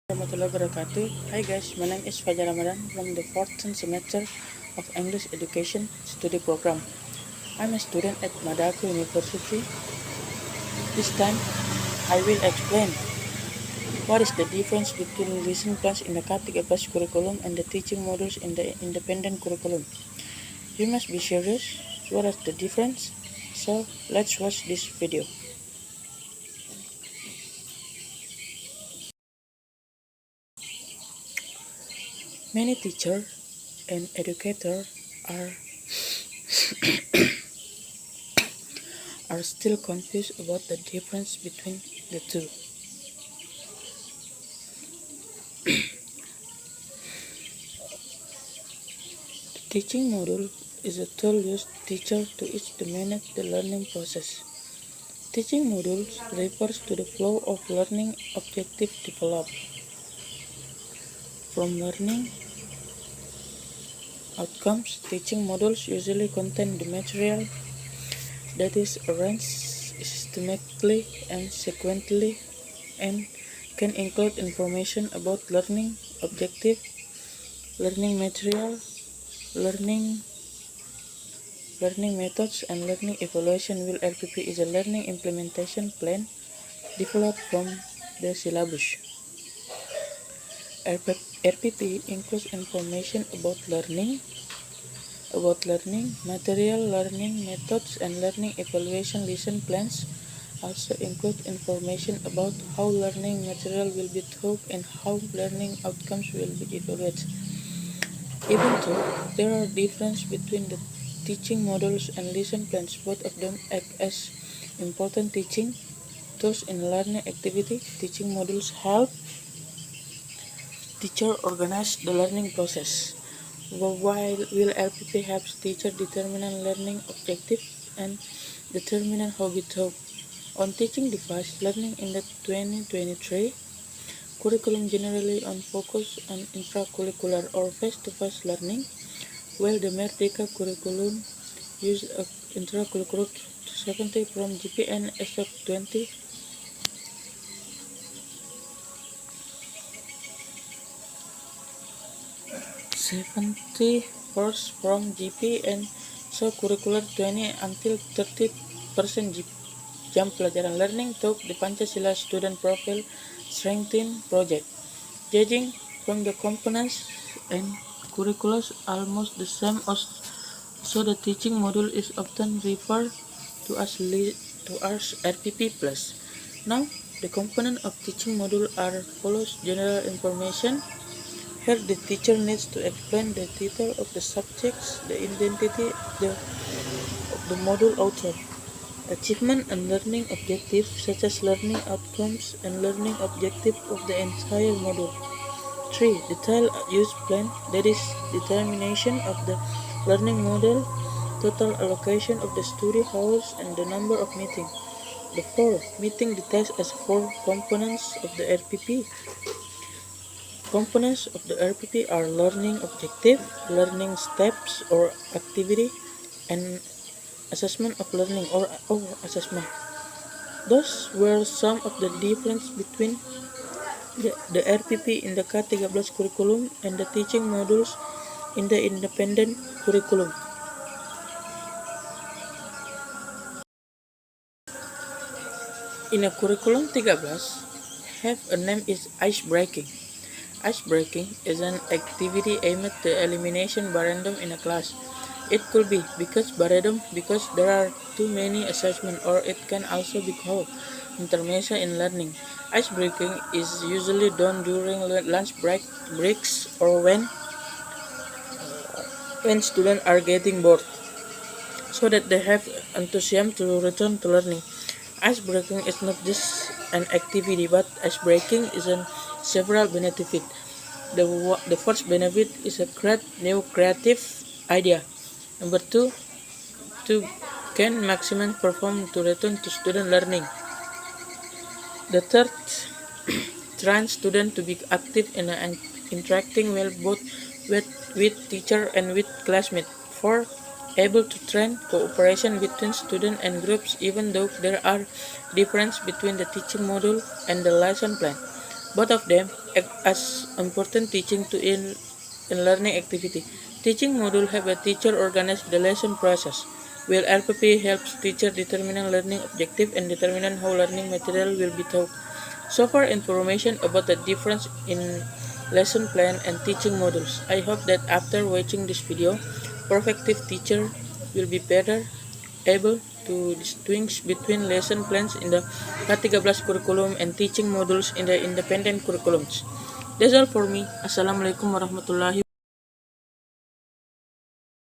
Warahmatullahi wabarakatuh. Hi guys, my name is Fajar Ramadan from the 4th semester of English Education Study Program. I'm a student at Madako University. This time, I will explain what is the difference between lesson plans in the K13 curriculum and the teaching modules in the independent curriculum. You must be serious. What is the difference? So, let's watch this video. Many teachers and educators are still confused about the difference between the two. The teaching module is a tool used teacher to each to manage the learning process. Teaching modules refers to the flow of learning objective developed from learning outcomes. Teaching modules usually contain the material that is arranged systematically and sequentially and can include information about learning objective, learning material, learning methods, and learning evaluation. While RPP is a learning implementation plan developed from the syllabus. RPP includes information about learning material, learning methods, and learning evaluation. Lesson plans also include information about how learning material will be taught and how learning outcomes will be evaluated. Even though there are differences between the teaching modules and lesson plans, both of them act as important teaching tools in learning activity. Teaching modules help teacher organize the learning process, while LPP helps teacher determine learning objective and determine how we taught. On teaching device learning in the 2023 curriculum generally on focus on intracurricular or face-to-face learning, while the Merdeka curriculum uses intracurricular 70 from GPN as of 70 course from GP and so curricular 20 until 30% jam pelajaran learning taught the Pancasila student profile strengthening project. Judging from the components and curriculums almost the same, so the teaching module is often referred to as RPP plus. Now, the components of teaching module are follows: general information. Here the teacher needs to explain the title of the subjects, the identity of the module author, achievement and learning objectives such as learning outcomes and learning objectives of the entire module. 3. Detailed use plan, that is determination of the learning model, total allocation of the study hours and the number of meetings. The 4. Meeting details as 4 components of the RPP. Components of the RPP are learning objective, learning steps or activity, and assessment of learning or assessment. Those were some of the differences between the RPP in the K13 curriculum and the teaching modules in the independent curriculum. In a curriculum 13, have a name is ice breaking. Ice breaking is an activity aimed at the elimination boredom in a class. It could be because there are too many assessments, or it can also be called intermission in learning. Ice breaking is usually done during lunch breaks or when students are getting bored, so that they have enthusiasm to return to learning. Ice breaking is not just an activity, but ice breaking is several benefits. The first benefit is a new creative idea. Number 2, to gain maximum performance to return to student learning. The third, train students to be active in interacting well both with teacher and with classmates. 4, able to train cooperation between students and groups even though there are differences between the teaching module and the lesson plan. Both of them as important teaching to in learning activity. Teaching module have a teacher organize the lesson process, while RPP helps teacher determining learning objective and determining how learning material will be taught. So far information about the difference in lesson plan and teaching modules. I hope that after watching this video, prospective teacher will be better able to distinguish between lesson plans in the K13 curriculum and teaching modules in the independent curriculums. That's all for me. Assalamualaikum warahmatullahi